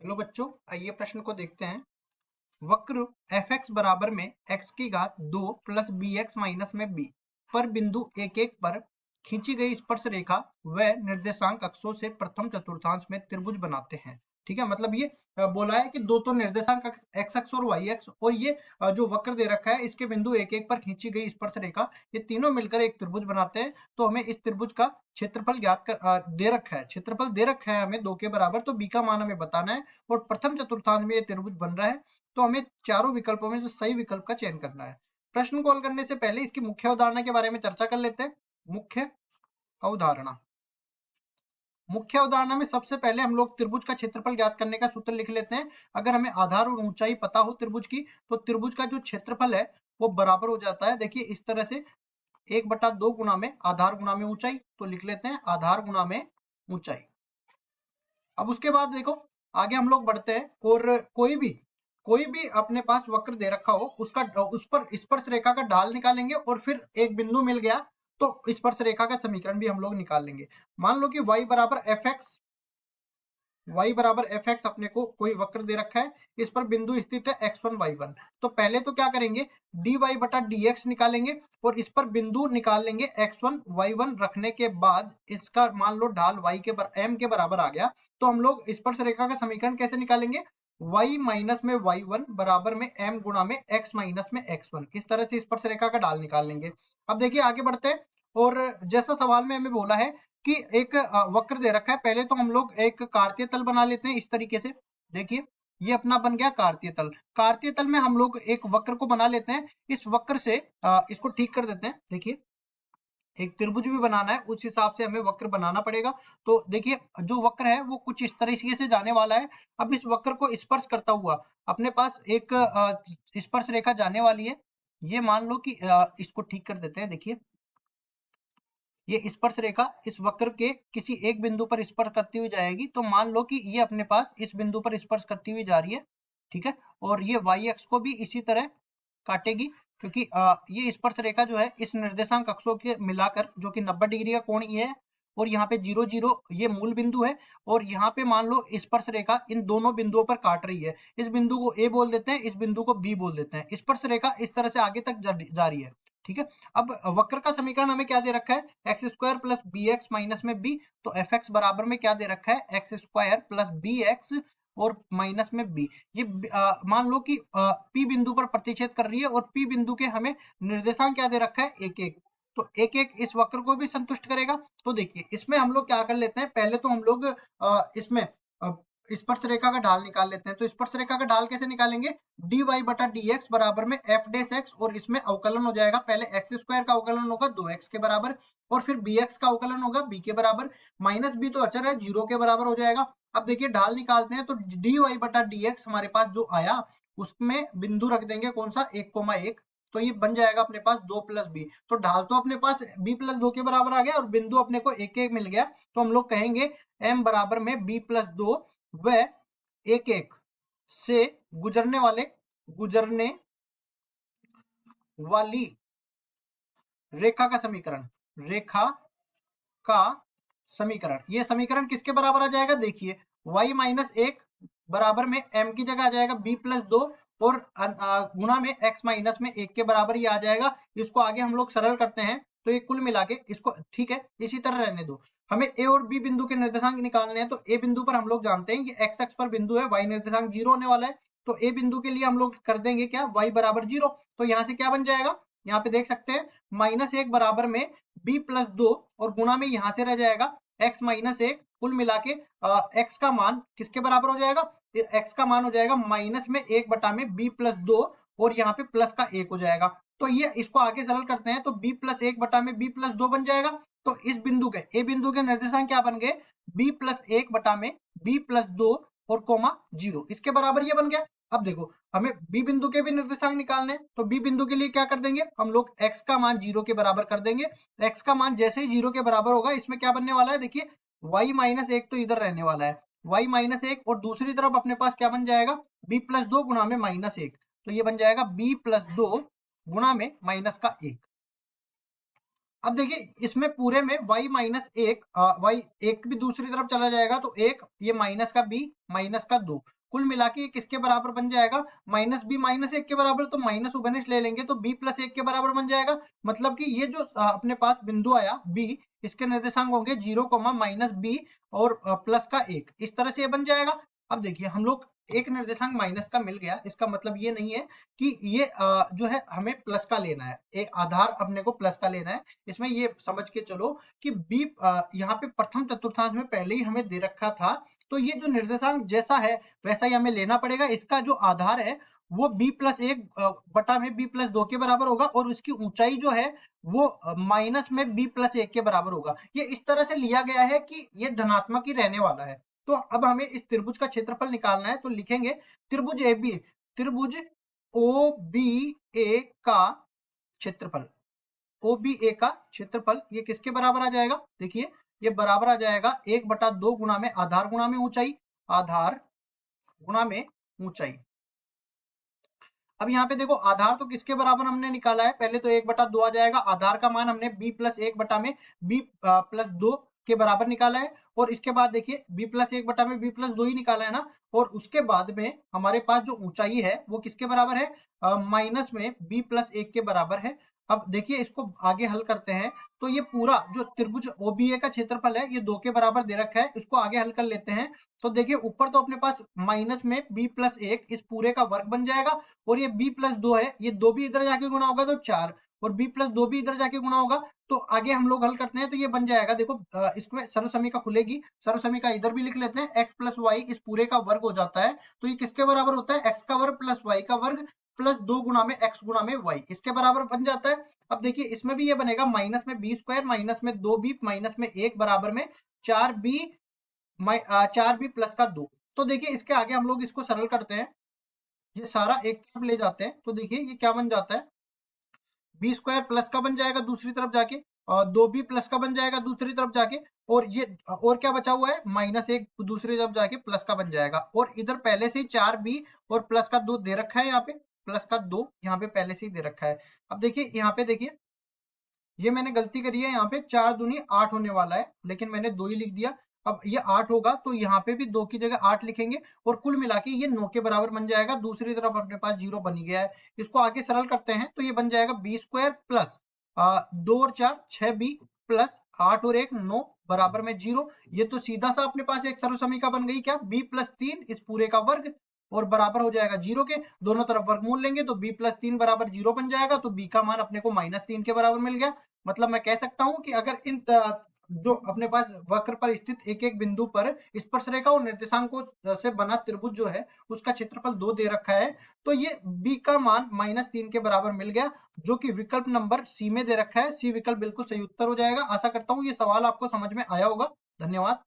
Hello बच्चों, आइए प्रश्न को देखते हैं। वक्र fx बराबर में x की घात 2 प्लस bx माइनस में b पर बिंदु 1 पर खींची गई स्पर्श रेखा व निर्देशांक अक्षों से प्रथम चतुर्थांश में त्रिभुज बनाते हैं। ठीक है, मतलब ये बोला है कि दो तो निर्देशांक x अक्ष और y अक्ष और ये जो वक्र दे रखा है इसके बिंदु 1 पर खींची गई स्पर्श रेखा, ये तीनों मिलकर एक त्रिभुज बनाते हैं। तो हमें इस त्रिभुज का क्षेत्रफल ज्ञात कर दे रखा है, क्षेत्रफल दे रखा है हमें 2 के बराबर, तो b का मान हमें बताना है और प्रथम चतुर्थांश में ये त्रिभुज बन रहा है। तो हमें चारों विकल्पों में से सही विकल्प का चयन करना है। प्रश्न को हल करने से पहले इसकी मुख्य अवधारणा के बारे में चर्चा कर लेते हैं। मुख्य अवधारणा मुख्य अवधारणा में सबसे पहले हम लोग त्रिभुज का क्षेत्रफल ज्ञात करने का सूत्र लिख लेते हैं। अगर हमें आधार और ऊंचाई पता हो त्रिभुज की, तो त्रिभुज का जो क्षेत्रफल है वो बराबर हो जाता है। देखिए इस तरह से 1/2 गुना में आधार गुना में ऊंचाई, तो लिख लेते हैं आधार गुना में ऊंचाई। अब उसके बाद देखो आगे हम लोग बढ़ते हैं और कोई भी अपने पास वक्र दे रखा हो उसका उस पर स्पर्श रेखा का ढाल निकालेंगे और फिर एक बिंदु मिल गया तो स्पर्श रेखा का समीकरण भी हम लोग निकाल लेंगे। मान लो कि y बराबर एफ एक्स अपने को कोई वक्र दे रखा है, इस पर बिंदु स्थित है x1 y1। तो पहले तो क्या करेंगे, dy बटा dx निकालेंगे और इस पर बिंदु निकाल लेंगे x1 y1 रखने के बाद इसका मान लो ढाल m के बराबर आ गया। तो हम लोग स्पर्श रेखा का समीकरण कैसे निकालेंगे, y माइनस में y1 बराबर में m गुणा में x माइनस में x1। इस तरह से स्पर्श रेखा का ढाल निकाल लेंगे। अब देखिए आगे बढ़ते हैं और जैसा सवाल में हमें बोला है कि एक वक्र दे रखा है, पहले तो हम लोग एक कार्तीय तल बना लेते हैं इस तरीके से। देखिए ये अपना बन गया कार्तीय तल। कार्तीय तल में हम लोग एक वक्र को बना लेते हैं, इस वक्र से इसको ठीक कर देते हैं। देखिए एक त्रिभुज भी बनाना है, उस हिसाब से हमें वक्र बनाना पड़ेगा। तो देखिए जो वक्र है वो कुछ इस तरीके से जाने वाला है। अब इस वक्र को स्पर्श करता हुआ अपने पास एक स्पर्श रेखा जाने वाली है। ये मान लो कि इसको ठीक कर देते हैं। देखिए ये स्पर्श रेखा इस वक्र के किसी एक बिंदु पर स्पर्श करती हुई जाएगी। तो मान लो कि ये अपने पास इस बिंदु पर स्पर्श करती हुई जा रही है, ठीक है, और ये y अक्ष को भी इसी तरह काटेगी, क्योंकि ये स्पर्श रेखा जो है इस निर्देशांक अक्षों के मिलाकर जो कि 90 डिग्री का कोण ये है और यहाँ पे 0 0 ये मूल बिंदु है और यहाँ पे मान लो स्पर्श रेखा इन दोनों बिंदुओं पर काट रही है। इस बिंदु को A बोल देते हैं, इस बिंदु को B बोल देते हैं। स्पर्श रेखा इस तरह से आगे तक जा रही है, ठीक है। अब वक्र का समीकरण हमें क्या दे रखा है, X square plus B X minus में बी। तो एफ एक्स बराबर में क्या दे रखा है, X square plus B X और माइनस में बी। ये मान लो कि पी बिंदु पर प्रतिच्छेद कर रही है और पी बिंदु के हमें निर्देशांक क्या दे रखा है, 1 1। तो 1 1 इस वक्र को भी संतुष्ट करेगा। तो देखिए इसमें हम लोग क्या कर लेते हैं, पहले तो हम लोग इसमें स्पर्श रेखा का ढाल निकाल लेते हैं। तो स्पर्श रेखा का ढाल कैसे निकालेंगे, dy बटा dx बराबर में f डैश x और इसमें अवकलन हो जाएगा। पहले एक्स स्क्वायर का अवकलन होगा 2x के बराबर और फिर bx का अवकलन होगा b के बराबर, माइनस b तो अचर है 0 के बराबर हो जाएगा। अब देखिए ढाल निकालते हैं, तो dy बटा dx हमारे पास जो आया उसमें बिंदु रख देंगे कौन सा, 1,1। तो ये बन जाएगा अपने पास 2 प्लस बी। तो ढाल तो अपने पास b प्लस 2 के बराबर आ गया और बिंदु अपने को 1 1 मिल गया। तो हम लोग कहेंगे m बराबर में b प्लस 2 व 1 1 से गुजरने वाली रेखा का समीकरण। ये समीकरण किसके बराबर आ जाएगा, देखिए y माइनस 1 बराबर में m की जगह आ जाएगा b प्लस 2 और गुणा में x माइनस में 1 के बराबर ये आ जाएगा। इसको आगे हम लोग सरल करते हैं तो ये कुल मिला के इसको, ठीक है, इसी तरह रहने दो। हमें a और b बिंदु के निर्देशांक निकालने हैं। तो a बिंदु पर हम लोग जानते हैं ये x अक्ष पर बिंदु है, y निर्देशांक 0 होने वाला है। तो a बिंदु के लिए हम लोग कर देंगे क्या, y बराबर 0। तो यहाँ से क्या बन जाएगा, यहाँ पे देख सकते हैं -1 बराबर में b प्लस 2 और गुणा में यहाँ से रह जाएगा x माइनस 1। कुल मिला के x का मान किसके बराबर हो जाएगा, x का मान हो जाएगा माइनस में 1 बटा में b प्लस 2 और यहाँ पे प्लस का 1 हो जाएगा। तो ये इसको आगे सरल करते हैं तो b प्लस 1 बटा में b प्लस 2 बन जाएगा। तो इस बिंदु के a बिंदु के निर्देशांक क्या बन गए, b प्लस 1 बटा में b प्लस 2 और कोमा 0, इसके बराबर ये बन गया। अब देखो हमें b बिंदु के भी निर्देशांक निकालने हैं। तो b बिंदु के लिए क्या कर देंगे, हम लोग x का मान 0 के बराबर कर देंगे। x का मान जैसे ही 0 के बराबर होगा इसमें क्या बनने वाला है, देखिए y माइनस 1 तो इधर रहने वाला है, y माइनस 1 और दूसरी तरफ अपने पास क्या बन जाएगा, b प्लस 2 गुणा में माइनस 1। तो ये बन जाएगा b प्लस 2 गुणा में माइनस का 1। अब देखिए इसमें पूरे में y माइनस एक, y एक भी दूसरी तरफ चला जाएगा तो एक, ये माइनस का b माइनस का 2, कुल मिला के ये किसके बराबर बन जाएगा, माइनस b माइनस एक के बराबर, तो माइनस उभयनिष्ठ ले लेंगे तो b प्लस एक के बराबर बन जाएगा। मतलब कि ये जो अपने पास बिंदु आया b, इसके निर्देशांक होंगे 0, माइनस b और प्लस का 1, इस तरह से ये बन जाएगा। अब देखिए हम लोग एक निर्देशांक माइनस का मिल गया, इसका मतलब ये नहीं है कि ये जो है हमें प्लस का लेना है, एक आधार अपने को प्लस का लेना है। इसमें ये समझ के चलो कि b यहाँ पे प्रथम चतुर्थांश में पहले ही हमें दे रखा था, तो ये जो निर्देशांक जैसा है वैसा ही हमें लेना पड़ेगा। इसका जो आधार है वो b प्लस एक बटा में b प्लस 2 के बराबर होगा और उसकी ऊंचाई जो है वो माइनस में b प्लस एक के बराबर होगा। ये इस तरह से लिया गया है कि ये धनात्मक ही रहने वाला है। तो अब हमें इस त्रिभुज का क्षेत्रफल निकालना है, तो लिखेंगे त्रिभुज AB, त्रिभुज OBA का क्षेत्रफल, OBA का क्षेत्रफल ये किसके बराबर आ जाएगा, देखिए ये बराबर आ जाएगा 1/2 गुणा में आधार गुणा में ऊंचाई, आधार गुणा में ऊंचाई। अब यहाँ पे देखो आधार तो किसके बराबर हमने निकाला है, पहले तो 1/2 आ जाएगा, आधार का मान हमने b प्लस एक बटा में b प्लस 2 के बराबर निकाला है, और इसके बाद देखिए b प्लस एक बटा में b प्लस 2 ही निकाला है ना, और उसके बाद में हमारे पास जो ऊंचाई है वो किसके बराबर है, माइनस में b प्लस एक के बराबर है। अब देखिए इसको आगे हल करते हैं, तो ये पूरा जो त्रिभुज OBA का क्षेत्रफल है ये 2 के बराबर दे रखा है, इसको आगे हल कर लेते हैं। तो देखिए ऊपर तो अपने पास माइनस में b प्लस एक इस पूरे का वर्ग बन जाएगा, और ये b प्लस 2 है, ये 2 भी इधर जाके गुणा होगा तो 4, और b प्लस 2 भी इधर जाके गुणा होगा, तो आगे हम लोग हल करते हैं तो ये बन जाएगा। देखो इसमें सर्वसमीका खुलेगी, सर्वसमीका इधर भी लिख लेते हैं, x प्लस वाई इस पूरे का वर्ग हो जाता है, तो ये किसके बराबर होता है, x का वर्ग प्लस y का वर्ग प्लस 2 गुणा में x गुणा में y, इसके बराबर बन जाता है। अब देखिए इसमें भी ये बनेगा माइनस में b स्क्वायर माइनस में 2b माइनस में 1 बराबर में 4b 4b प्लस का 2। तो देखिए इसके आगे हम लोग इसको सरल करते हैं, ये सारा एक तरफ ले जाते हैं, तो देखिए ये क्या बन जाता है, बी स्क्वायर प्लस का बन जाएगा दूसरी तरफ जाके, और 2b प्लस का बन जाएगा दूसरी तरफ जाके, और ये और क्या बचा हुआ है माइनस एक दूसरी तरफ जाके प्लस का बन जाएगा, और इधर पहले से ही 4b और प्लस का 2 दे रखा है, यहाँ पे प्लस का 2 यहाँ पे पहले से ही दे रखा है। अब देखिए यहाँ पे देखिए ये मैंने गलती करी है, यहाँ पे 4 दूनी 8 होने वाला है, लेकिन मैंने 2 ही लिख दिया। अब ये 8 होगा तो यहाँ पे भी 2 की जगह 8 लिखेंगे, और कुल मिला के ये 9 के बराबर बन जाएगा, दूसरी तरफ अपने पास 0 बन गया है। इसको आगे सरल करते हैं तो ये बन जाएगा बी स्क्वायर प्लस 2 और 4 6b प्लस 8 और 1 9 बराबर में 0। ये तो सीधा सा अपने पास एक सर्व समीका बन गई, क्या b प्लस 3 इस पूरे का वर्ग और बराबर हो जाएगा 0 के, दोनों तरफ वर्गमूल लेंगे तो b प्लस 3 बराबर 0 बन जाएगा, तो b का मान अपने को -3 के बराबर मिल गया। मतलब मैं कह सकता हूं कि अगर इन जो अपने पास वक्र पर स्थित एक एक बिंदु पर स्पर्शरेखा और निर्देशांकों से बना त्रिभुज जो है उसका क्षेत्रफल 2 दे रखा है, तो ये b का मान -3 के बराबर मिल गया, जो कि विकल्प नंबर सी में दे रखा है। सी विकल्प बिल्कुल सही उत्तर हो जाएगा। आशा करता हूँ ये सवाल आपको समझ में आया होगा। धन्यवाद।